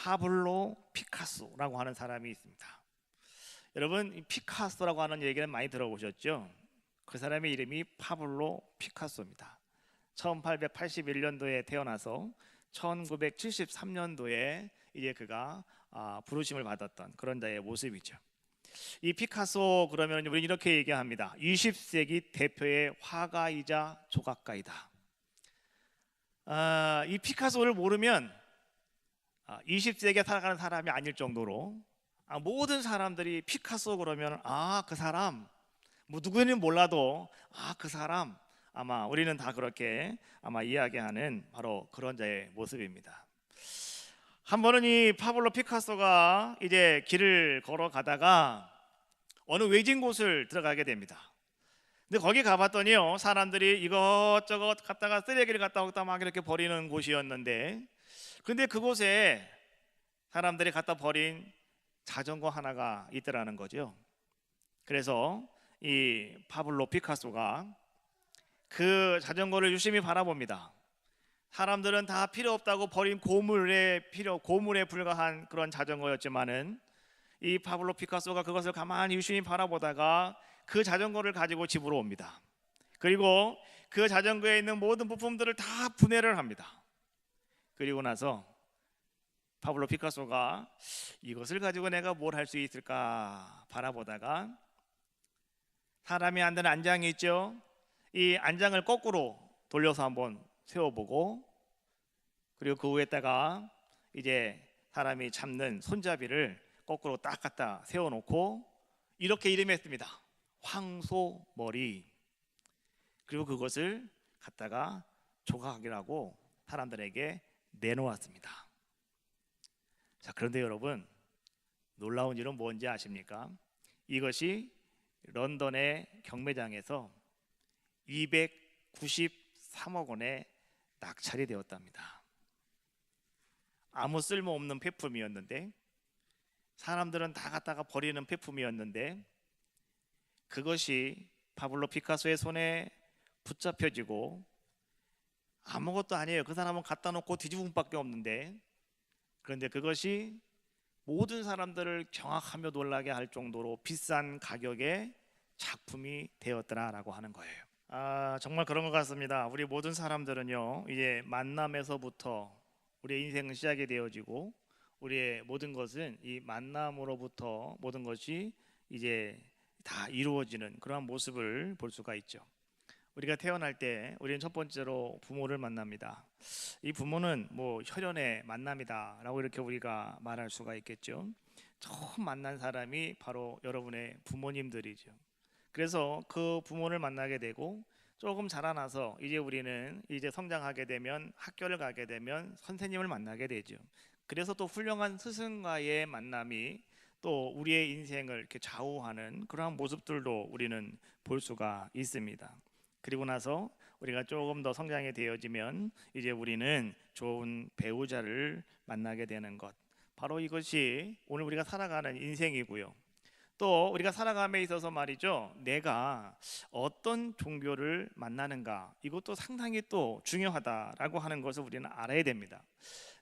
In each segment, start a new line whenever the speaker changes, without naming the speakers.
파블로 피카소라고 하는 사람이 있습니다. 여러분, 이 피카소라고 하는 얘기는 많이 들어보셨죠? 그 사람의 이름이 파블로 피카소입니다. 1881년도에 태어나서 1973년도에 이제 그가 부르심을 받았던 그런 자의 모습이죠. 이 피카소, 그러면 우리는 이렇게 얘기합니다. 20세기 대표의 화가이자 조각가이다. 이 피카소를 모르면 20세기에 살아가는 사람이 아닐 정도로 모든 사람들이 피카소 그러면 그 사람, 뭐 누구는 몰라도 그 사람, 아마 우리는 다 그렇게 아마 이야기하는 바로 그런 자의 모습입니다. 한 번은 이 파블로 피카소가 이제 길을 걸어가다가 어느 외진 곳을 들어가게 됩니다. 근데 거기 가봤더니요, 사람들이 이것저것 갖다가 쓰레기를 갖다 막 이렇게 버리는 곳이었는데, 근데 그곳에 사람들이 갖다 버린 자전거 하나가 있더라는 거죠. 그래서 이 파블로 피카소가 그 자전거를 유심히 바라봅니다. 사람들은 다 필요 없다고 버린 고물에 불과한 그런 자전거였지만은 이 파블로 피카소가 그것을 가만히 유심히 바라보다가 그 자전거를 가지고 집으로 옵니다. 그리고 그 자전거에 있는 모든 부품들을 다 분해를 합니다. 그리고 나서 파블로 피카소가 이것을 가지고 내가 뭘 할 수 있을까 바라보다가 사람이 앉는 안장이 있죠. 이 안장을 거꾸로 돌려서 한번 세워보고, 그리고 그 위에다가 이제 사람이 잡는 손잡이를 거꾸로 딱 갖다 세워놓고 이렇게 이름했습니다. 황소머리. 그리고 그것을 갖다가 조각이라고 사람들에게 내놓았습니다. 자, 그런데 여러분, 놀라운 일은 뭔지 아십니까? 이것이 런던의 경매장에서 293억 원에 낙찰이 되었답니다. 아무 쓸모없는 폐품이었는데, 사람들은 다 갖다가 버리는 폐품이었는데, 그것이 파블로 피카소의 손에 붙잡혀지고 아무것도 아니에요. 그 사람은 갖다 놓고 뒤집은 밖에 없는데, 그런데 그것이 모든 사람들을 경악하며 놀라게 할 정도로 비싼 가격의 작품이 되었더라라고 하는 거예요. 정말 그런 것 같습니다. 우리 모든 사람들은요, 이제 만남에서부터 우리의 인생은 시작이 되어지고, 우리의 모든 것은 이 만남으로부터 모든 것이 이제 다 이루어지는 그러한 모습을 볼 수가 있죠. 우리가 태어날 때 우리는 첫 번째로 부모를 만납니다. 이 부모는 뭐 혈연의 만남이다라고 이렇게 우리가 말할 수가 있겠죠. 처음 만난 사람이 바로 여러분의 부모님들이죠. 그래서 그 부모를 만나게 되고 조금 자라나서 이제 우리는 이제 성장하게 되면 학교를 가게 되면 선생님을 만나게 되죠. 그래서 또 훌륭한 스승과의 만남이 또 우리의 인생을 이렇게 좌우하는 그러한 모습들도 우리는 볼 수가 있습니다. 그리고 나서 우리가 조금 더 성장이 되어지면 이제 우리는 좋은 배우자를 만나게 되는 것, 바로 이것이 오늘 우리가 살아가는 인생이고요. 또 우리가 살아감에 있어서 말이죠, 내가 어떤 종교를 만나는가, 이것도 상당히 또 중요하다라고 하는 것을 우리는 알아야 됩니다.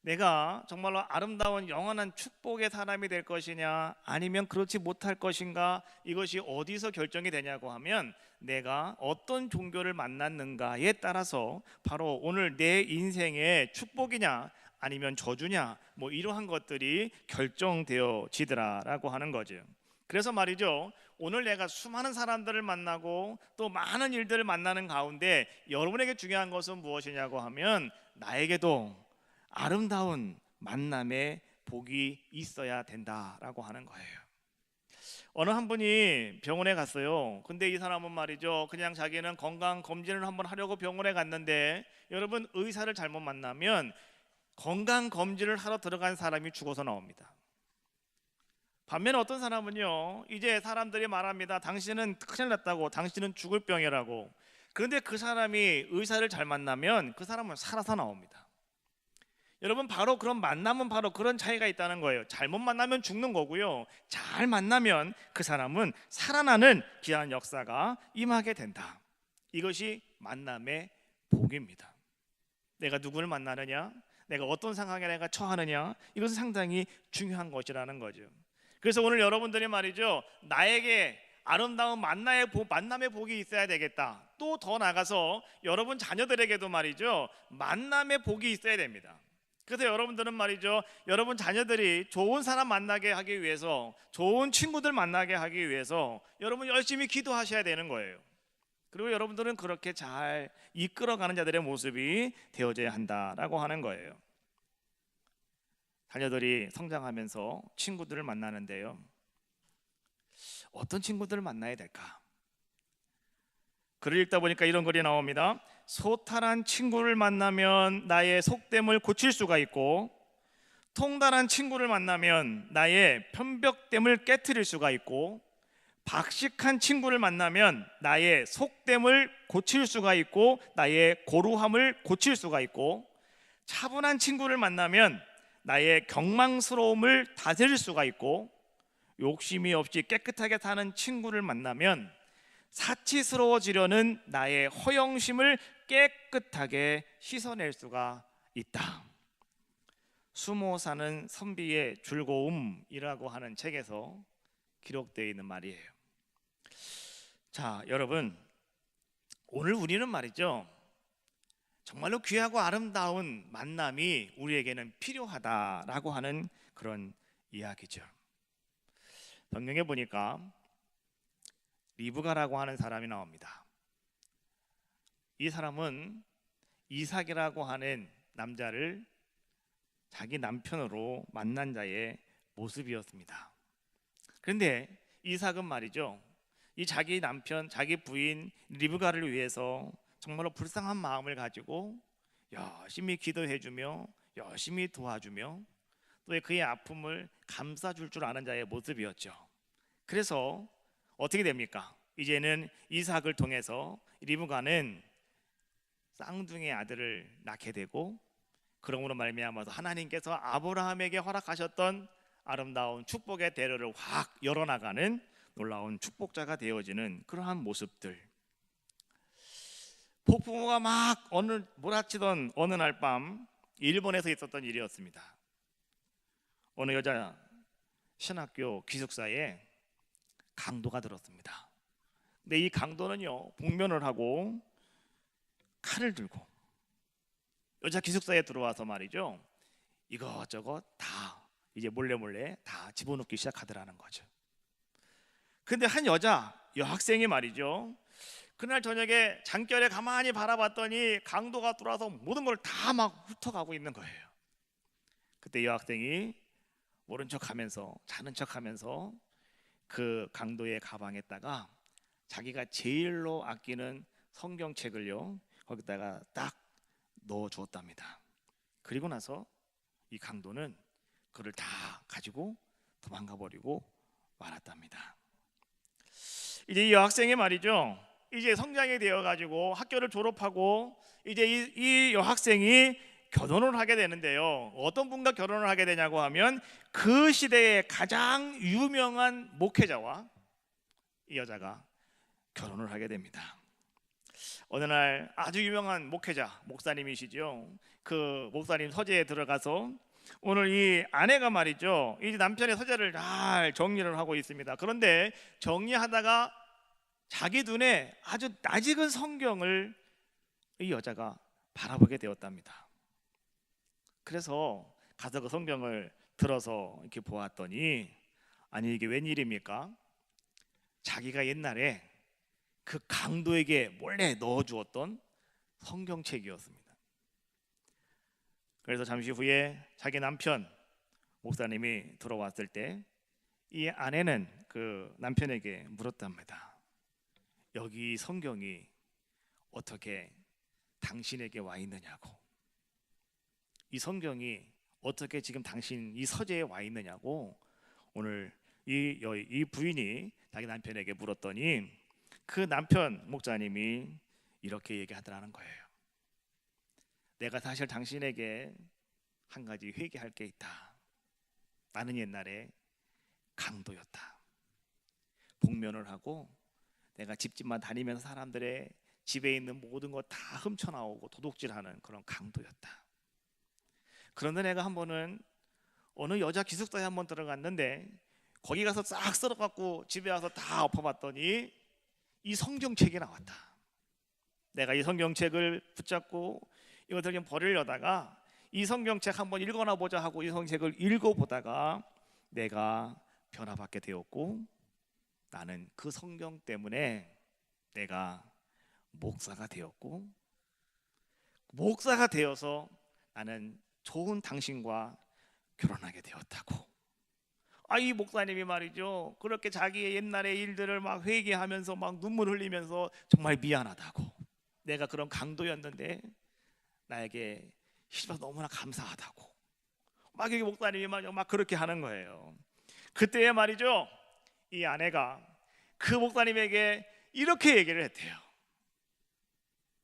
내가 정말로 아름다운 영원한 축복의 사람이 될 것이냐 아니면 그렇지 못할 것인가, 이것이 어디서 결정이 되냐고 하면 내가 어떤 종교를 만났는가에 따라서 바로 오늘 내 인생의 축복이냐 아니면 저주냐, 뭐 이러한 것들이 결정되어지더라라고 하는 거죠. 그래서 말이죠, 오늘 내가 수많은 사람들을 만나고 또 많은 일들을 만나는 가운데 여러분에게 중요한 것은 무엇이냐고 하면 나에게도 아름다운 만남의 복이 있어야 된다라고 하는 거예요. 어느 한 분이 병원에 갔어요. 근데 이 사람은 말이죠, 그냥 자기는 건강 검진을 한번 하려고 병원에 갔는데, 여러분, 의사를 잘못 만나면 건강 검진을 하러 들어간 사람이 죽어서 나옵니다. 반면에 어떤 사람은요, 이제 사람들이 말합니다. 당신은 큰일 났다고, 당신은 죽을 병이라고. 그런데 그 사람이 의사를 잘 만나면 그 사람은 살아서 나옵니다. 여러분, 바로 그런 만남은 바로 그런 차이가 있다는 거예요. 잘못 만나면 죽는 거고요, 잘 만나면 그 사람은 살아나는 귀한 역사가 임하게 된다. 이것이 만남의 복입니다. 내가 누구를 만나느냐, 내가 어떤 상황에 내가 처하느냐, 이것은 상당히 중요한 것이라는 거죠. 그래서 오늘 여러분들이 말이죠, 나에게 아름다운 만남의 복이 있어야 되겠다. 또 더 나가서 여러분 자녀들에게도 말이죠, 만남의 복이 있어야 됩니다. 그래서 여러분들은 말이죠, 여러분 자녀들이 좋은 사람 만나게 하기 위해서, 좋은 친구들 만나게 하기 위해서 여러분 열심히 기도하셔야 되는 거예요. 그리고 여러분들은 그렇게 잘 이끌어가는 자들의 모습이 되어져야 한다라고 하는 거예요. 자녀들이 성장하면서 친구들을 만나는데요, 어떤 친구들을 만나야 될까? 글을 읽다 보니까 이런 글이 나옵니다. 소탈한 친구를 만나면 나의 속됨을 고칠 수가 있고, 통달한 친구를 만나면 나의 편벽됨을 깨트릴 수가 있고, 박식한 친구를 만나면 나의 속됨을 고칠 수가 있고, 나의 고루함을 고칠 수가 있고, 차분한 친구를 만나면 나의 경망스러움을 다스릴 수가 있고, 욕심이 없이 깨끗하게 사는 친구를 만나면 사치스러워지려는 나의 허영심을 깨끗하게 씻어낼 수가 있다. 수모 사는 선비의 즐거움이라고 하는 책에서 기록되어 있는 말이에요. 자, 여러분, 오늘 우리는 말이죠, 정말로 귀하고 아름다운 만남이 우리에게는 필요하다라고 하는 그런 이야기죠. 성경에 보니까 리브가라고 하는 사람이 나옵니다. 이 사람은 이삭이라고 하는 남자를 자기 남편으로 만난 자의 모습이었습니다. 그런데 이삭은 말이죠, 이 자기 남편, 자기 부인 리브가를 위해서 정말로 불쌍한 마음을 가지고 열심히 기도해주며 열심히 도와주며 또 그의 아픔을 감싸줄 줄 아는 자의 모습이었죠. 그래서 어떻게 됩니까? 이제는 이삭을 통해서 리브가는 쌍둥이 아들을 낳게 되고, 그러므로 말미암아서 하나님께서 아브라함에게 허락하셨던 아름다운 축복의 대로를 확 열어나가는 놀라운 축복자가 되어지는 그러한 모습들. 폭풍우가 막 몰아치던 어느 날 밤, 일본에서 있었던 일이었습니다. 어느 여자 신학교 기숙사에 강도가 들었습니다. 근데 이 강도는요, 복면을 하고 칼을 들고 여자 기숙사에 들어와서 말이죠, 이것저것 다 이제 몰래 다 집어넣기 시작하더라는 거죠. 근데 한 여학생이 말이죠, 그날 저녁에 장결에 가만히 바라봤더니 강도가 들어와서 모든 걸 다 막 훑어가고 있는 거예요. 그때 여학생이 모른 척하면서, 자는 척하면서 그 강도의 가방에다가 자기가 제일로 아끼는 성경책을요, 거기다가 딱 넣어 주었답니다. 그리고 나서 이 강도는 그를 다 가지고 도망가 버리고 말았답니다. 이제 이 여학생이 말이죠, 이제 성장이 되어 가지고 학교를 졸업하고 이제 이 여학생이 결혼을 하게 되는데요, 어떤 분과 결혼을 하게 되냐고 하면 그 시대의 가장 유명한 목회자와 이 여자가 결혼을 하게 됩니다. 어느 날 아주 유명한 목사님이시죠. 그 목사님 서재에 들어가서 오늘 이 아내가 말이죠, 이 남편의 서재를 잘 정리를 하고 있습니다. 그런데 정리하다가 자기 눈에 아주 낯익은 성경을 이 여자가 바라보게 되었답니다. 그래서 가서 그 성경을 들어서 이렇게 보았더니, 아니 이게 웬일입니까? 자기가 옛날에 그 강도에게 몰래 넣어주었던 성경책이었습니다. 그래서 잠시 후에 자기 남편 목사님이 들어왔을 때 이 아내는 그 남편에게 물었답니다. 여기 성경이 어떻게 당신에게 와 있느냐고, 이 성경이 어떻게 지금 당신 이 서재에 와 있느냐고 오늘 이 부인이 자기 남편에게 물었더니 그 남편 목사님이 이렇게 얘기하더라는 거예요. 내가 사실 당신에게 한 가지 회개할 게 있다. 나는 옛날에 강도였다. 복면을 하고 내가 집집만 다니면서 사람들의 집에 있는 모든 거 다 훔쳐나오고 도둑질하는 그런 강도였다. 그런데 내가 한 번은 어느 여자 기숙사에 한 번 들어갔는데 거기 가서 싹 쓸어갖고 집에 와서 다 엎어봤더니 이 성경책이 나왔다. 내가 이 성경책을 붙잡고 이것을 좀 버리려다가 이 성경책 한번 읽어나 보자 하고 이 성경책을 읽어보다가 내가 변화받게 되었고, 나는 그 성경 때문에 내가 목사가 되었고, 목사가 되어서 나는 좋은 당신과 결혼하게 되었다고. 이 목사님이 말이죠, 그렇게 자기의 옛날의 일들을 막 회개하면서 막 눈물 흘리면서 정말 미안하다고, 내가 그런 강도였는데 나에게 시집와서 너무나 감사하다고 막 여기 목사님이 막 그렇게 하는 거예요. 그때에 말이죠, 이 아내가 그 목사님에게 이렇게 얘기를 했대요.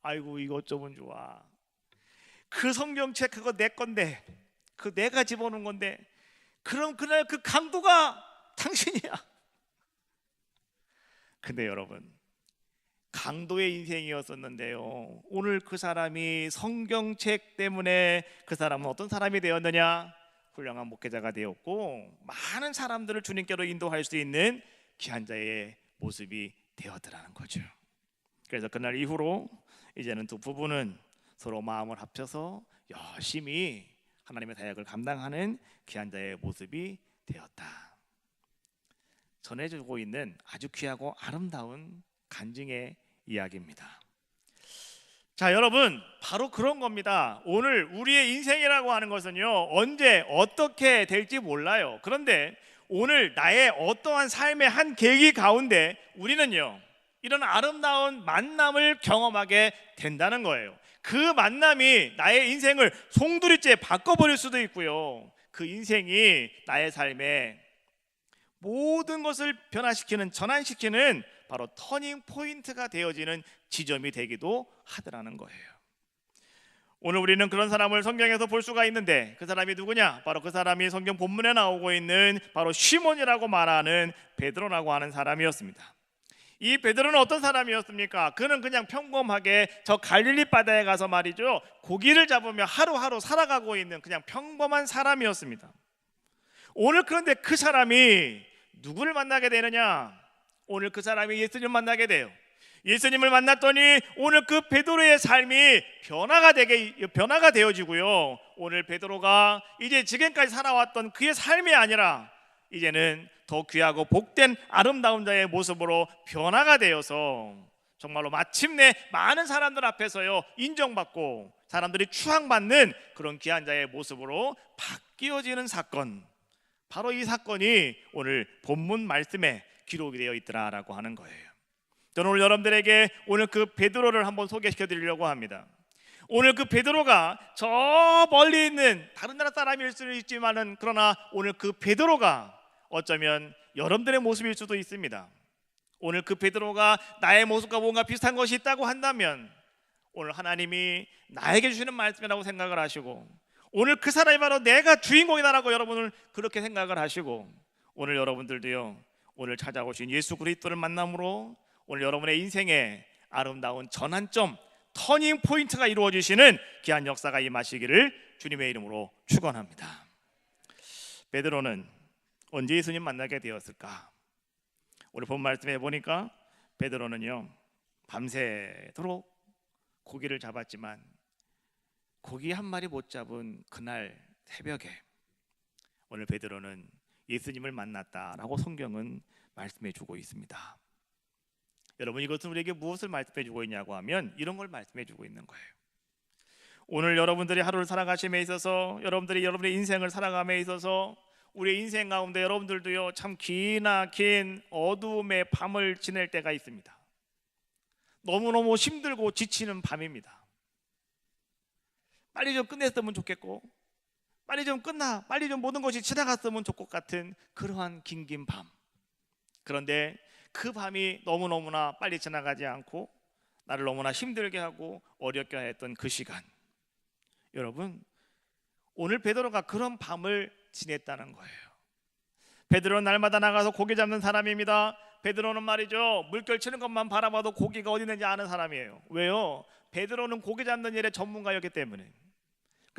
아이고 이거 어쩌면 좋아, 그 성경책 그거 내 건데, 그 내가 집어넣은 건데, 그럼 그날 그 강도가 당신이야. 근데 여러분, 강도의 인생이었었는데요, 오늘 그 사람이 성경책 때문에 그 사람은 어떤 사람이 되었느냐? 훌륭한 목회자가 되었고 많은 사람들을 주님께로 인도할 수 있는 귀한 자의 모습이 되었더라는 거죠. 그래서 그날 이후로 이제는 두 부부는 서로 마음을 합쳐서 열심히 하나님의 사역을 감당하는 귀한 자의 모습이 되었다. 전해주고 있는 아주 귀하고 아름다운 간증의 이야기입니다. 자, 여러분, 바로 그런 겁니다. 오늘 우리의 인생이라고 하는 것은요, 언제 어떻게 될지 몰라요. 그런데 오늘 나의 어떠한 삶의 한 계기 가운데 우리는요, 이런 아름다운 만남을 경험하게 된다는 거예요. 그 만남이 나의 인생을 송두리째 바꿔버릴 수도 있고요, 그 인생이 나의 삶에 모든 것을 변화시키는, 전환시키는 바로 터닝 포인트가 되어지는 지점이 되기도 하더라는 거예요. 오늘 우리는 그런 사람을 성경에서 볼 수가 있는데, 그 사람이 누구냐? 바로 그 사람이 성경 본문에 나오고 있는 바로 시몬이라고 말하는 베드로라고 하는 사람이었습니다. 이 베드로는 어떤 사람이었습니까? 그는 그냥 평범하게 저 갈릴리 바다에 가서 말이죠, 고기를 잡으며 하루하루 살아가고 있는 그냥 평범한 사람이었습니다. 오늘 그런데 그 사람이 누구를 만나게 되느냐? 오늘 그 사람이 예수님을 만나게 돼요. 예수님을 만났더니 오늘 그 베드로의 삶이 변화가 되어지고요, 오늘 베드로가 이제 지금까지 살아왔던 그의 삶이 아니라 이제는 더 귀하고 복된 아름다운 자의 모습으로 변화가 되어서 정말로 마침내 많은 사람들 앞에서요 인정받고 사람들이 추앙받는 그런 귀한 자의 모습으로 바뀌어지는 사건, 바로 이 사건이 오늘 본문 말씀에 기록이 되어 있더라라고 하는 거예요. 저는 오늘 여러분들에게 오늘 그 베드로를 한번 소개시켜 드리려고 합니다. 오늘 그 베드로가 저 멀리 있는 다른 나라 사람일 수는 있지만은, 그러나 오늘 그 베드로가 어쩌면 여러분들의 모습일 수도 있습니다. 오늘 그 베드로가 나의 모습과 뭔가 비슷한 것이 있다고 한다면 오늘 하나님이 나에게 주시는 말씀이라고 생각을 하시고, 오늘 그 사람이 바로 내가 주인공이다라고 여러분을 그렇게 생각을 하시고, 오늘 여러분들도요, 오늘 찾아오신 예수 그리스도를 만남으로 오늘 여러분의 인생에 아름다운 전환점, 터닝 포인트가 이루어지시는 귀한 역사가 임하시기를 주님의 이름으로 축원합니다. 베드로는 언제 예수님 만나게 되었을까? 오늘 본 말씀에 보니까 베드로는요, 밤새도록 고기를 잡았지만 고기 한 마리 못 잡은 그날 새벽에 오늘 베드로는 예수님을 만났다라고 성경은 말씀해 주고 있습니다. 여러분, 이것은 우리에게 무엇을 말씀해 주고 있냐고 하면 이런 걸 말씀해 주고 있는 거예요. 오늘 여러분들이 하루를 살아가심에 있어서, 여러분들이 여러분의 인생을 살아감에 있어서 우리의 인생 가운데 여러분들도요, 참 기나긴 어두움의 밤을 지낼 때가 있습니다. 너무너무 힘들고 지치는 밤입니다. 빨리 좀 끝냈으면 좋겠고, 빨리 좀 빨리 좀 모든 것이 지나갔으면 좋을 것 같은 그러한 긴 밤. 그런데 그 밤이 너무너무나 빨리 지나가지 않고 나를 너무나 힘들게 하고 어렵게 했던 그 시간, 여러분, 오늘 베드로가 그런 밤을 지냈다는 거예요. 베드로는 날마다 나가서 고기 잡는 사람입니다. 베드로는 말이죠, 물결 치는 것만 바라봐도 고기가 어디 있는지 아는 사람이에요. 왜요? 베드로는 고기 잡는 일의 전문가였기 때문에.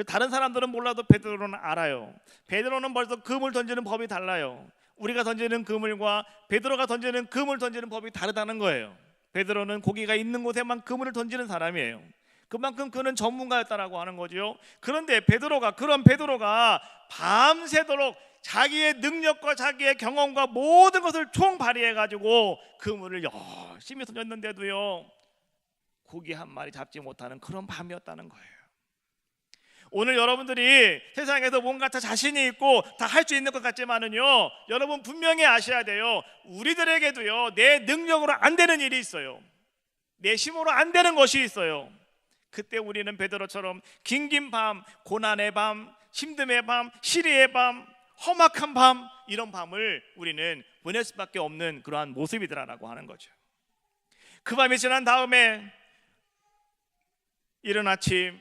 그 다른 사람들은 몰라도 베드로는 알아요. 베드로는 벌써 그물 던지는 법이 달라요. 우리가 던지는 그물과 베드로가 던지는 그물 던지는 법이 다르다는 거예요. 베드로는 고기가 있는 곳에만 그물을 던지는 사람이에요. 그만큼 그는 전문가였다라고 하는 거죠. 그런데 그런 베드로가 밤새도록 자기의 능력과 자기의 경험과 모든 것을 총발휘해 가지고 그물을 열심히 던졌는데도요, 고기 한 마리 잡지 못하는 그런 밤이었다는 거예요. 오늘 여러분들이 세상에서 뭔가 다 자신이 있고 다 할 수 있는 것 같지만은요, 여러분 분명히 아셔야 돼요. 우리들에게도요, 내 능력으로 안 되는 일이 있어요. 내 힘으로 안 되는 것이 있어요. 그때 우리는 베드로처럼 긴긴 밤, 고난의 밤, 힘듦의 밤, 시리의 밤, 험악한 밤, 이런 밤을 우리는 보낼 수밖에 없는 그러한 모습이더라라고 하는 거죠. 그 밤이 지난 다음에 이른 아침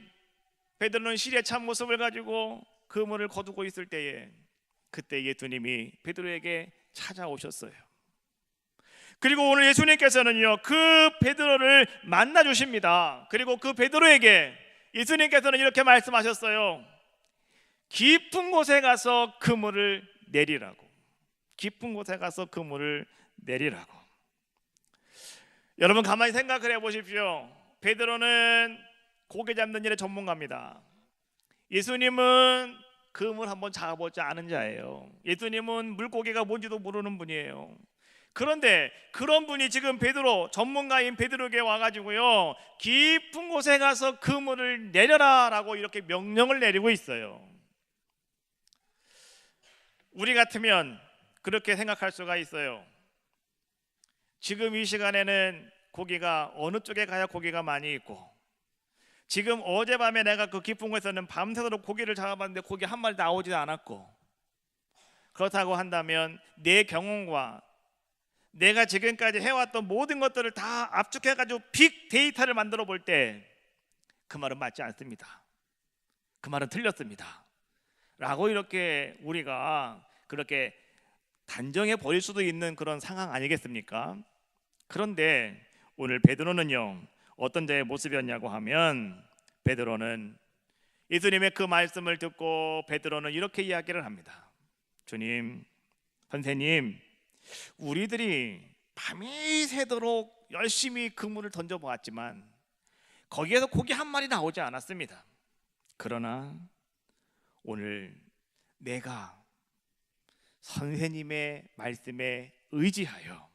베드로는 시리의 참모습을 가지고 그물을 거두고 있을 때에 그때 예수님이 베드로에게 찾아오셨어요. 그리고 오늘 예수님께서는요, 그 베드로를 만나 주십니다. 그리고 그 베드로에게 예수님께서는 이렇게 말씀하셨어요. 깊은 곳에 가서 그물을 내리라고. 깊은 곳에 가서 그물을 내리라고. 여러분 가만히 생각을 해보십시오. 베드로는 고기 잡는 일의 전문가입니다. 예수님은 그물 한번 잡아보지 않은 자예요. 예수님은 물고기가 뭔지도 모르는 분이에요. 그런데 그런 분이 지금 베드로, 전문가인 베드로에게 와가지고요, 깊은 곳에 가서 그물을 내려라 라고 이렇게 명령을 내리고 있어요. 우리 같으면 그렇게 생각할 수가 있어요. 지금 이 시간에는 고기가 어느 쪽에 가야 고기가 많이 있고, 지금 어젯밤에 내가 그 깊은 곳에서는 밤새도록 고기를 잡아봤는데 고기 한 마리 나오지도 않았고, 그렇다고 한다면 내 경험과 내가 지금까지 해왔던 모든 것들을 다 압축해가지고 빅데이터를 만들어 볼 때 그 말은 맞지 않습니다. 그 말은 틀렸습니다 라고 이렇게 우리가 그렇게 단정해 버릴 수도 있는 그런 상황 아니겠습니까? 그런데 오늘 베드로는요, 어떤 자의 모습이었냐고 하면, 베드로는 예수님의 그 말씀을 듣고 베드로는 이렇게 이야기를 합니다. 주님, 선생님, 우리들이 밤이 새도록 열심히 그물을 던져보았지만 거기에서 고기 한 마리 나오지 않았습니다. 그러나 오늘 내가 선생님의 말씀에 의지하여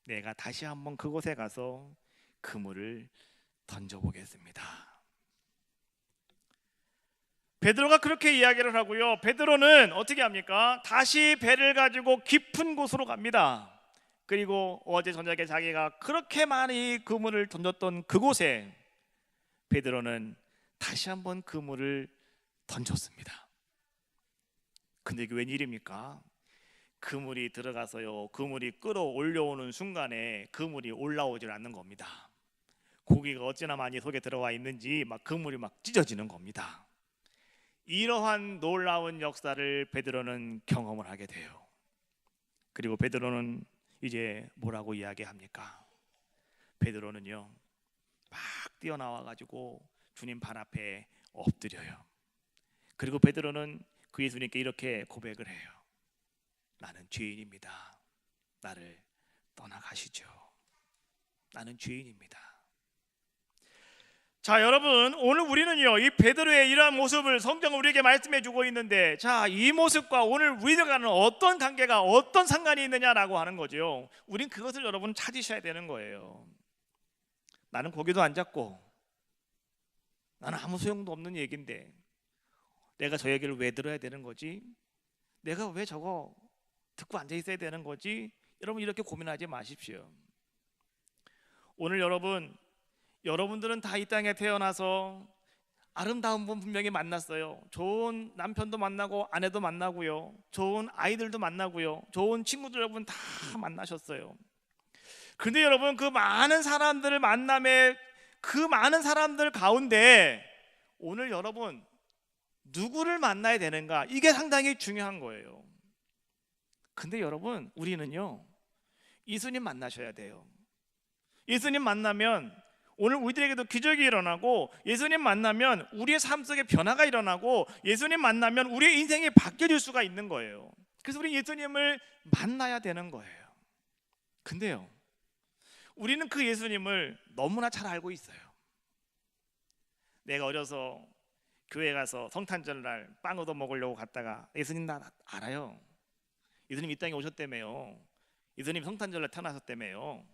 내가 다시 한번 그곳에 가서 그물을 던져보겠습니다. 베드로가 그렇게 이야기를 하고요, 베드로는 어떻게 합니까? 다시 배를 가지고 깊은 곳으로 갑니다. 그리고 어제 저녁에 자기가 그렇게 많이 그물을 던졌던 그곳에 베드로는 다시 한번 그물을 던졌습니다. 근데 이게 웬일입니까? 그물이 들어가서요, 그물이 끌어올려오는 순간에 그물이 올라오질 않는 겁니다. 고기가 어찌나 많이 속에 들어와 있는지 막 그물이 막 찢어지는 겁니다. 이러한 놀라운 역사를 베드로는 경험을 하게 돼요. 그리고 베드로는 이제 뭐라고 이야기합니까? 베드로는요, 막 뛰어나와 가지고 주님 발 앞에 엎드려요. 그리고 베드로는 그 예수님께 이렇게 고백을 해요. 나는 죄인입니다. 나를 떠나가시죠. 나는 죄인입니다. 자, 여러분, 오늘 우리는요, 이 베드로의 이러한 모습을 성경은 우리에게 말씀해 주고 있는데, 자, 이 모습과 오늘 우리들과는 어떤 관계가, 어떤 상관이 있느냐라고 하는 거죠. 우린 그것을 여러분 찾으셔야 되는 거예요. 나는 고기도 안 잡고 나는 아무 소용도 없는 얘기인데 내가 저 얘기를 왜 들어야 되는 거지? 내가 왜 저거 듣고 앉아 있어야 되는 거지? 여러분, 이렇게 고민하지 마십시오. 오늘 여러분들은 다 이 땅에 태어나서 아름다운 분 분명히 만났어요. 좋은 남편도 만나고 아내도 만나고요, 좋은 아이들도 만나고요, 좋은 친구들 여러분 다 만나셨어요. 근데 여러분, 그 많은 사람들을 만남에 그 많은 사람들 가운데 오늘 여러분 누구를 만나야 되는가, 이게 상당히 중요한 거예요. 근데 여러분, 우리는요, 예수님 만나셔야 돼요. 예수님 만나면 오늘 우리들에게도 기적이 일어나고, 예수님 만나면 우리의 삶 속에 변화가 일어나고, 예수님 만나면 우리의 인생이 바뀌어질 수가 있는 거예요. 그래서 우리 예수님을 만나야 되는 거예요. 근데요, 우리는 그 예수님을 너무나 잘 알고 있어요. 내가 어려서 교회 가서 성탄절날 빵 얻어 먹으려고 갔다가, 예수님 나 알아요. 예수님 이 땅에 오셨다며요. 예수님 성탄절날 태어나셨다며요.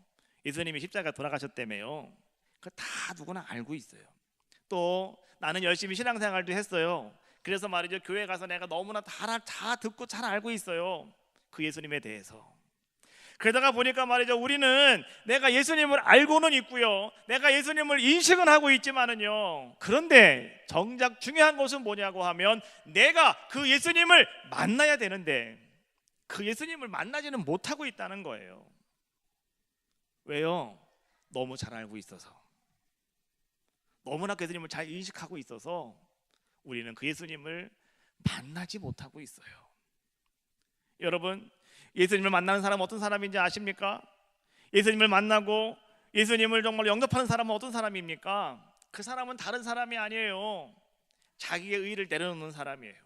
예수님이 십자가 돌아가셨다며요. 그거 다 누구나 알고 있어요. 또 나는 열심히 신앙생활도 했어요. 그래서 말이죠, 교회 가서 내가 너무나 다 듣고 잘 알고 있어요, 그 예수님에 대해서. 그러다가 보니까 말이죠, 우리는 내가 예수님을 알고는 있고요, 내가 예수님을 인식은 하고 있지만은요, 그런데 정작 중요한 것은 뭐냐고 하면, 내가 그 예수님을 만나야 되는데 그 예수님을 만나지는 못하고 있다는 거예요. 왜요? 너무 잘 알고 있어서, 너무나 그 예수님을 잘 인식하고 있어서 우리는 그 예수님을 만나지 못하고 있어요. 여러분, 예수님을 만나는 사람은 어떤 사람인지 아십니까? 예수님을 만나고 예수님을 정말 영접하는 사람은 어떤 사람입니까? 그 사람은 다른 사람이 아니에요. 자기의 의의를 내려놓는 사람이에요.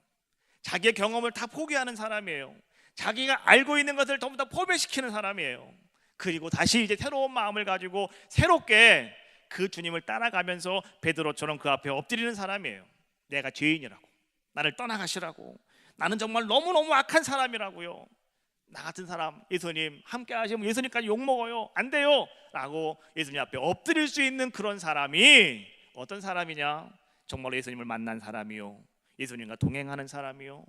자기의 경험을 다 포기하는 사람이에요. 자기가 알고 있는 것을 전부 다 포기시키는 사람이에요. 그리고 다시 이제 새로운 마음을 가지고 새롭게 그 주님을 따라가면서 베드로처럼 그 앞에 엎드리는 사람이에요. 내가 죄인이라고, 나를 떠나가시라고, 나는 정말 너무너무 악한 사람이라고요, 나 같은 사람 예수님 함께 하시면 예수님까지 욕먹어요, 안 돼요 라고 예수님 앞에 엎드릴 수 있는 그런 사람이 어떤 사람이냐? 정말 예수님을 만난 사람이요, 예수님과 동행하는 사람이요,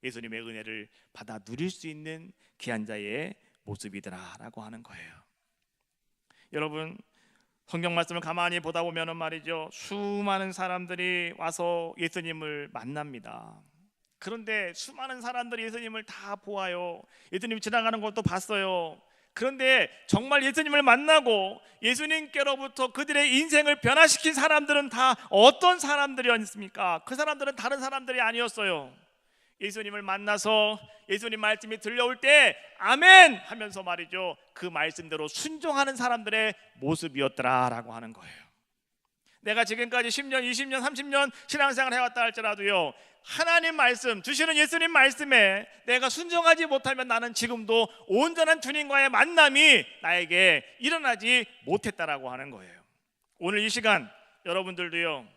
예수님의 은혜를 받아 누릴 수 있는 귀한 자의 모습이더라라고 하는 거예요. 여러분, 성경 말씀을 가만히 보다 보면은 말이죠, 수많은 사람들이 와서 예수님을 만납니다. 그런데 수많은 사람들이 예수님을 다 보아요. 예수님 지나가는 것도 봤어요. 그런데 정말 예수님을 만나고 예수님께로부터 그들의 인생을 변화시킨 사람들은 다 어떤 사람들이었습니까? 그 사람들은 다른 사람들이 아니었어요. 예수님을 만나서 예수님 말씀이 들려올 때 아멘 하면서 말이죠, 그 말씀대로 순종하는 사람들의 모습이었더라라고 하는 거예요. 내가 지금까지 10년, 20년, 30년 신앙생활 해왔다 할지라도요, 하나님 말씀, 주시는 예수님 말씀에 내가 순종하지 못하면 나는 지금도 온전한 주님과의 만남이 나에게 일어나지 못했다라고 하는 거예요. 오늘 이 시간 여러분들도요,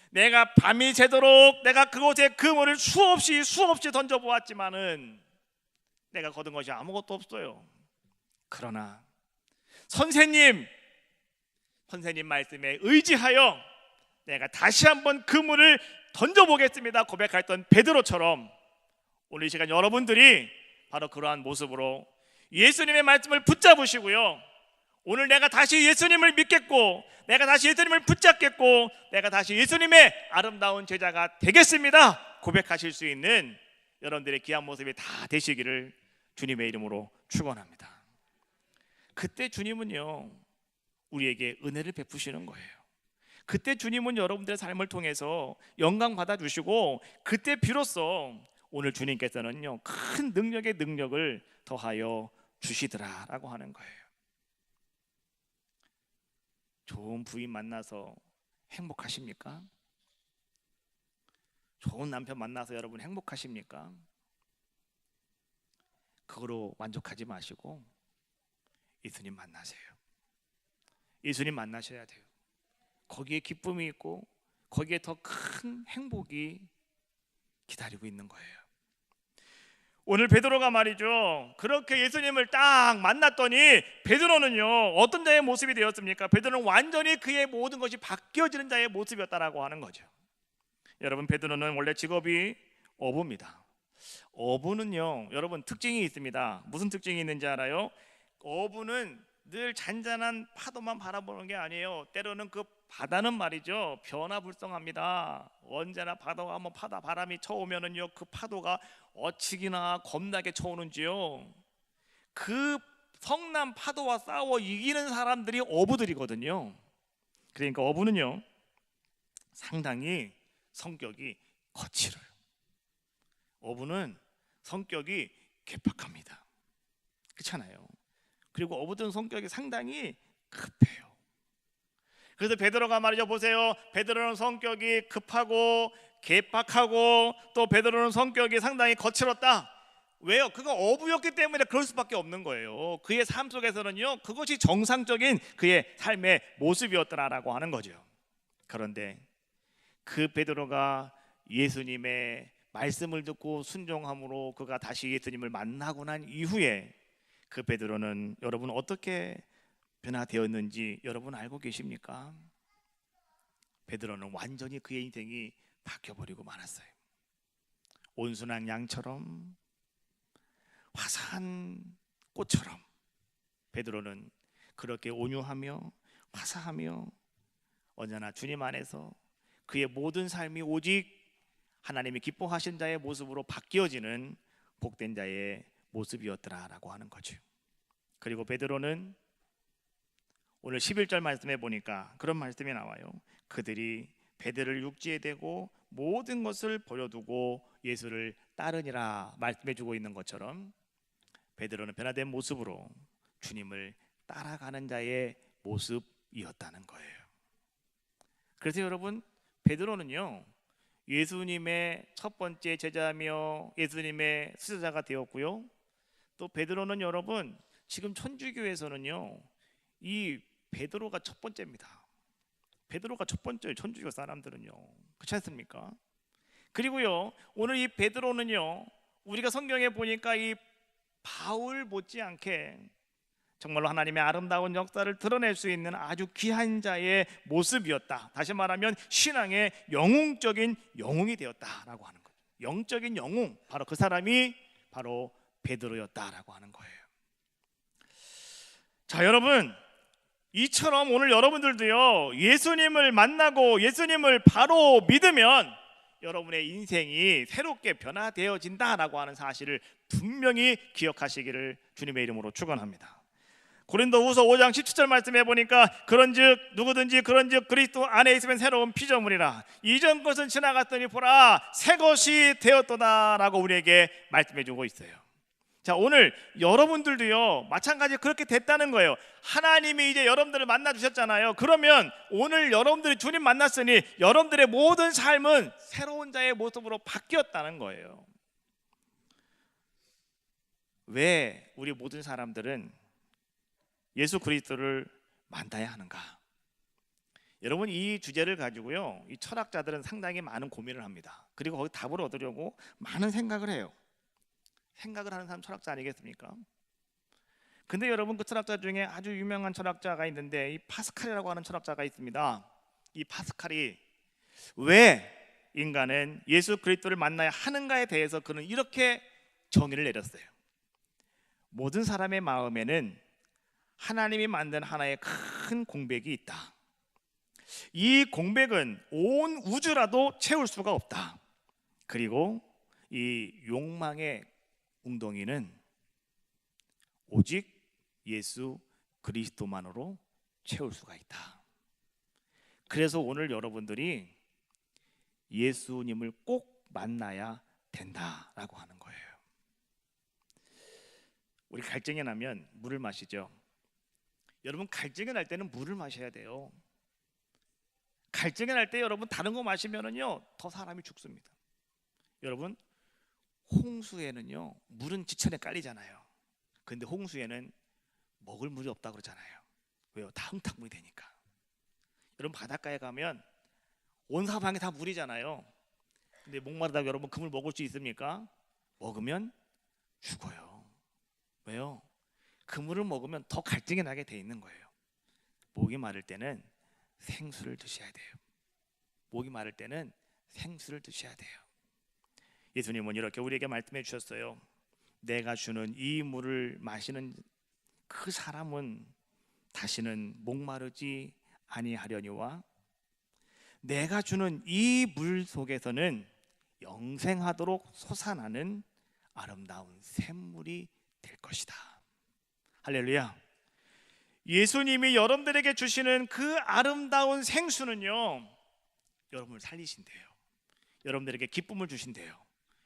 내가 밤이 새도록 내가 그곳에 그물을 수없이 던져보았지만은 내가 거둔 것이 아무것도 없어요. 그러나 선생님 말씀에 의지하여 내가 다시 한번 그물을 던져보겠습니다 고백했던 베드로처럼, 오늘 이 시간 여러분들이 바로 그러한 모습으로 예수님의 말씀을 붙잡으시고요, 오늘 내가 다시 예수님을 믿겠고, 내가 다시 예수님을 붙잡겠고, 내가 다시 예수님의 아름다운 제자가 되겠습니다 고백하실 수 있는 여러분들의 귀한 모습이 다 되시기를 주님의 이름으로 축원합니다. 그때 주님은요, 우리에게 은혜를 베푸시는 거예요. 그때 주님은 여러분들의 삶을 통해서 영광 받아주시고, 그때 비로소 오늘 주님께서는요, 큰 능력을 더하여 주시더라라고 하는 거예요. 좋은 부인 만나서 행복하십니까? 좋은 남편 만나서 여러분 행복하십니까? 그거로 만족하지 마시고 예수님 만나세요. 예수님 만나셔야 돼요. 거기에 기쁨이 있고 거기에 더 큰 행복이 기다리고 있는 거예요. 오늘 베드로가 말이죠, 그렇게 예수님을 딱 만났더니 베드로는요, 어떤 자의 모습이 되었습니까? 베드로는 완전히 그의 모든 것이 바뀌어지는 자의 모습이었다라고 하는 거죠. 여러분, 베드로는 원래 직업이 어부입니다. 어부는요, 여러분 특징이 있습니다. 무슨 특징이 있는지 알아요? 어부는 늘 잔잔한 파도만 바라보는 게 아니에요. 때로는 그 바다는 말이죠, 변화불성합니다. 언제나 바다가 한번 바람이 쳐오면은요, 그 파도가 어찌기나 겁나게 쳐오는지요, 그 성난 파도와 싸워 이기는 사람들이 어부들이거든요. 그러니까 어부는요, 상당히 성격이 거칠어요. 어부는 성격이 괴팍합니다. 그렇잖아요. 그리고 어부들은 성격이 상당히 급해요. 그래서 베드로가 말이죠, 보세요. 베드로는 성격이 급하고 개팍하고 또 베드로는 성격이 상당히 거칠었다. 왜요? 그거 어부였기 때문에 그럴 수밖에 없는 거예요. 그의 삶 속에서는요, 그것이 정상적인 그의 삶의 모습이었더라라고 하는 거죠. 그런데 그 베드로가 예수님의 말씀을 듣고 순종함으로 그가 다시 예수님을 만나고 난 이후에 그 베드로는 여러분 어떻게 변화되었는지 여러분 알고 계십니까? 베드로는 완전히 그의 인생이 바뀌어버리고 말았어요. 온순한 양처럼 화사한 꽃처럼 베드로는 그렇게 온유하며 화사하며 언제나 주님 안에서 그의 모든 삶이 오직 하나님이 기뻐하신 자의 모습으로 바뀌어지는 복된 자의 모습이었더라라고 하는 거죠. 그리고 베드로는 오늘 11절 말씀에 보니까 그런 말씀이 나와요. 그들이 베드로를 육지에 대고 모든 것을 버려두고 예수를 따르니라 말씀해 주고 있는 것처럼 베드로는 변화된 모습으로 주님을 따라가는 자의 모습이었다는 거예요. 그래서 여러분, 베드로는요, 예수님의 첫 번째 제자며 예수님의 수제자가 되었고요. 또 베드로는 여러분, 지금 천주교에서는요, 이 베드로가 첫 번째입니다. 베드로가 첫 번째, 천주교 사람들은요. 그렇지 않습니까? 그리고요, 오늘 이 베드로는요, 우리가 성경에 보니까 이 바울 못지않게 정말로 하나님의 아름다운 역사를 드러낼 수 있는 아주 귀한 자의 모습이었다. 다시 말하면 신앙의 영웅적인 영웅이 되었다라고 하는 거예요. 영적인 영웅, 바로 그 사람이 바로 베드로였다라고 하는 거예요. 자, 여러분, 이처럼 오늘 여러분들도요, 예수님을 만나고 예수님을 바로 믿으면 여러분의 인생이 새롭게 변화되어진다라고 하는 사실을 분명히 기억하시기를 주님의 이름으로 축원합니다. 고린도후서 5장 17절 말씀해 보니까 그런즉 누구든지 그런즉 그리스도 안에 있으면 새로운 피조물이라 이전 것은 지나갔더니 보라 새 것이 되었도다라고 우리에게 말씀해 주고 있어요. 자, 오늘 여러분들도요 마찬가지 그렇게 됐다는 거예요. 하나님이 이제 여러분들을 만나 주셨잖아요. 그러면 오늘 여러분들이 주님 만났으니 여러분들의 모든 삶은 새로운 자의 모습으로 바뀌었다는 거예요. 왜 우리 모든 사람들은 예수 그리스도를 만나야 하는가? 여러분, 이 주제를 가지고요, 이 철학자들은 상당히 많은 고민을 합니다. 그리고 거기 답을 얻으려고 많은 생각을 해요. 생각을 하는 사람 철학자 아니겠습니까? 근데 여러분, 그 철학자 중에 아주 유명한 철학자가 있는데 이 파스칼이라고 하는 철학자가 있습니다. 이 파스칼이 왜 인간은 예수 그리스도를 만나야 하는가에 대해서 그는 이렇게 정의를 내렸어요. 모든 사람의 마음에는 하나님이 만든 하나의 큰 공백이 있다. 이 공백은 온 우주라도 채울 수가 없다. 그리고 이 욕망의 웅덩이는 오직 예수 그리스도만으로 채울 수가 있다. 그래서 오늘 여러분들이 예수님을 꼭 만나야 된다라고 하는 거예요. 우리 갈증이 나면 물을 마시죠. 여러분, 갈증이 날 때는 물을 마셔야 돼요. 갈증이 날 때 여러분 다른 거 마시면은요 더 사람이 죽습니다. 여러분, 홍수에는요 물은 지천에 깔리잖아요. 근데 홍수에는 먹을 물이 없다 그러잖아요. 왜요? 다 흙탕물이 되니까. 여러분, 바닷가에 가면 온 사방이 다 물이잖아요. 근데 목마르다고 여러분 그 물 먹을 수 있습니까? 먹으면 죽어요. 왜요? 그 물을 먹으면 더 갈증이 나게 돼 있는 거예요. 목이 마를 때는 생수를 드셔야 돼요. 목이 마를 때는 생수를 드셔야 돼요. 예수님은 이렇게 우리에게 말씀해 주셨어요. 내가 주는 이 물을 마시는 그 사람은 다시는 목마르지 아니하려니와 내가 주는 이 물 속에서는 영생하도록 솟아나는 아름다운 샘물이 될 것이다. 할렐루야. 예수님이 여러분들에게 주시는 그 아름다운 생수는요 여러분을 살리신대요. 여러분들에게 기쁨을 주신대요.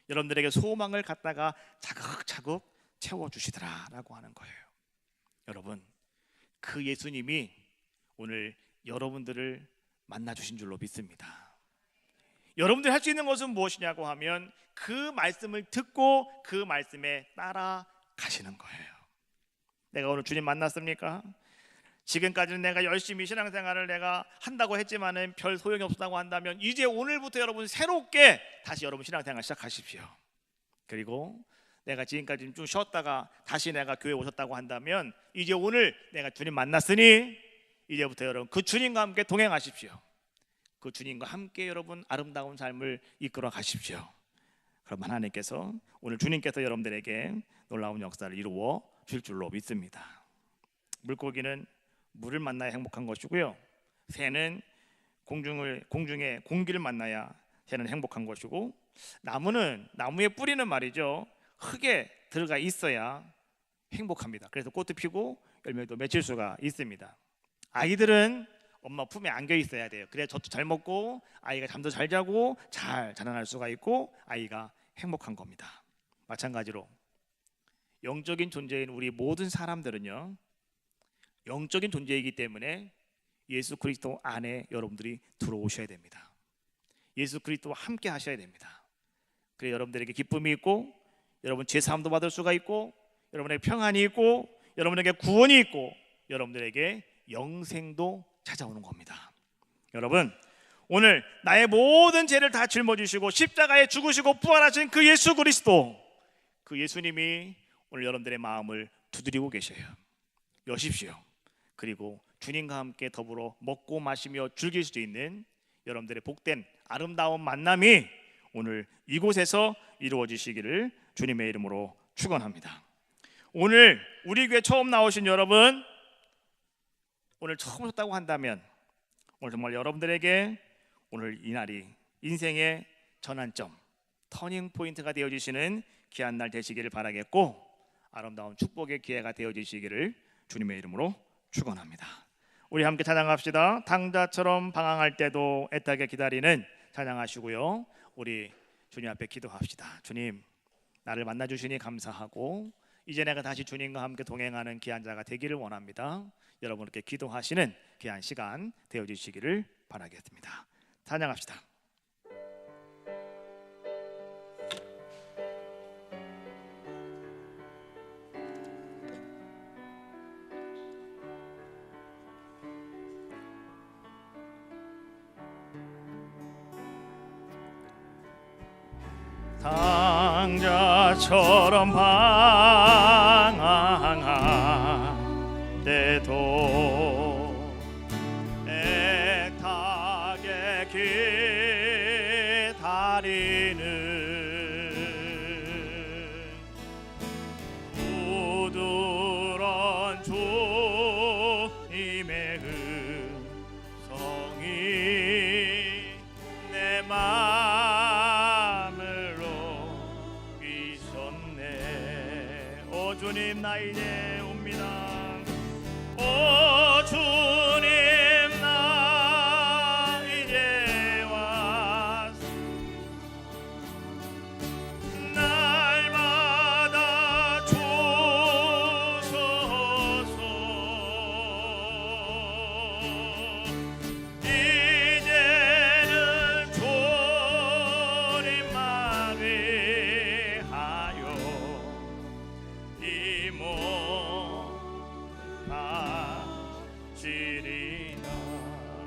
여러분들에게 소망을 갖다가 차곡차곡 채워주시더라라고 하는 거예요. 여러분, 그 예수님이 오늘 여러분들을 만나 주신 줄로 믿습니다. 여러분들이 할 수 있는 것은 무엇이냐고 하면 그 말씀을 듣고 그 말씀에 따라가시는 거예요. 내가 오늘 주님 만났습니까? 지금까지는 내가 열심히 신앙생활을 내가 한다고 했지만은 별 소용이 없다고 한다면 이제 오늘부터 여러분 새롭게 다시 여러분 신앙생활 시작하십시오. 그리고 내가 지금까지 좀 쉬었다가 다시 내가 교회 오셨다고 한다면 이제 오늘 내가 주님 만났으니 이제부터 여러분 그 주님과 함께 동행하십시오. 그 주님과 함께 여러분 아름다운 삶을 이끌어 가십시오. 그럼 하나님께서 오늘 주님께서 여러분들에게 놀라운 역사를 이루어 줄 줄로 믿습니다. 물고기는 물을 만나야 행복한 것이고요, 새는 공중에 공기를 만나야 새는 행복한 것이고, 나무는 나무의 뿌리는 말이죠 흙에 들어가 있어야 행복합니다. 그래서 꽃도 피고 열매도 맺힐 수가 있습니다. 아이들은 엄마 품에 안겨 있어야 돼요. 그래야 젖도 잘 먹고 아이가 잠도 잘 자고 잘 자라날 수가 있고 아이가 행복한 겁니다. 마찬가지로 영적인 존재인 우리 모든 사람들은요 영적인 존재이기 때문에 예수 그리스도 안에 여러분들이 들어오셔야 됩니다. 예수 그리스도와 함께 하셔야 됩니다. 그래 여러분들에게 기쁨이 있고 여러분 제사함도 받을 수가 있고 여러분에게 평안이 있고 여러분에게 구원이 있고 여러분들에게 영생도 찾아오는 겁니다. 여러분 오늘 나의 모든 죄를 다 짊어지시고 십자가에 죽으시고 부활하신 그 예수 그리스도, 그 예수님이 오늘 여러분들의 마음을 두드리고 계셔요. 여십시오. 그리고 주님과 함께 더불어 먹고 마시며 즐길 수 있는 여러분들의 복된 아름다운 만남이 오늘 이곳에서 이루어지시기를 주님의 이름으로 축원합니다. 오늘 우리 교회 처음 나오신 여러분, 오늘 처음 오셨다고 한다면 오늘 정말 여러분들에게 오늘 이날이 인생의 전환점, 터닝 포인트가 되어지시는 귀한 날 되시기를 바라겠고 아름다운 축복의 기회가 되어지시기를 주님의 이름으로 축원합니다. 우리 함께 찬양합시다. 당자처럼 방황할 때도 애타게 기다리는 찬양하시고요, 우리 주님 앞에 기도합시다. 주님, 나를 만나주시니 감사하고 이제 내가 다시 주님과 함께 동행하는 귀한 자가 되기를 원합니다. 여러분께 기도하시는 귀한 시간 되어주시기를 바라겠습니다. 찬양합시다. 당자처럼 방황할 때도 애타게 기다리는 부드러운 주님의 음성이 내 주님 나 이제 옵니다. 오 주님 나 이제 왔습니다. 날마다 주소서. 이제는 주님만 위하여 이모하시리라.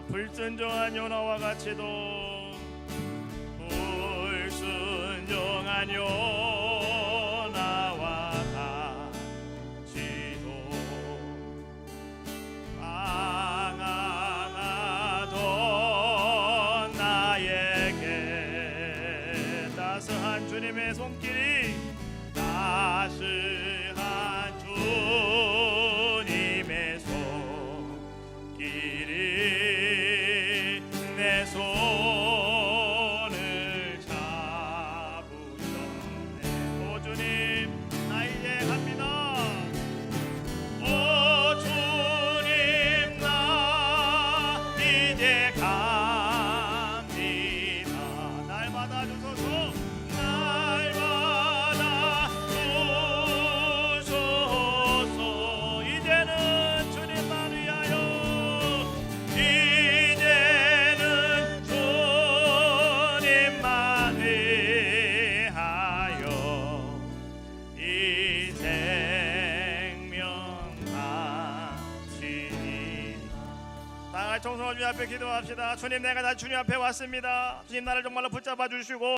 불순종한 요나와 같이도 불순종한 요나와 같이도 방황하던 나에게 따스한 주님의 손길이 따스한 주님의 손길이 내 손을 잡으셨네. 다 같이 정성을 주님 앞에 기도합시다. 주님, 내가 다 주님 앞에 왔습니다. 주님, 나를 정말로 붙잡아 주시고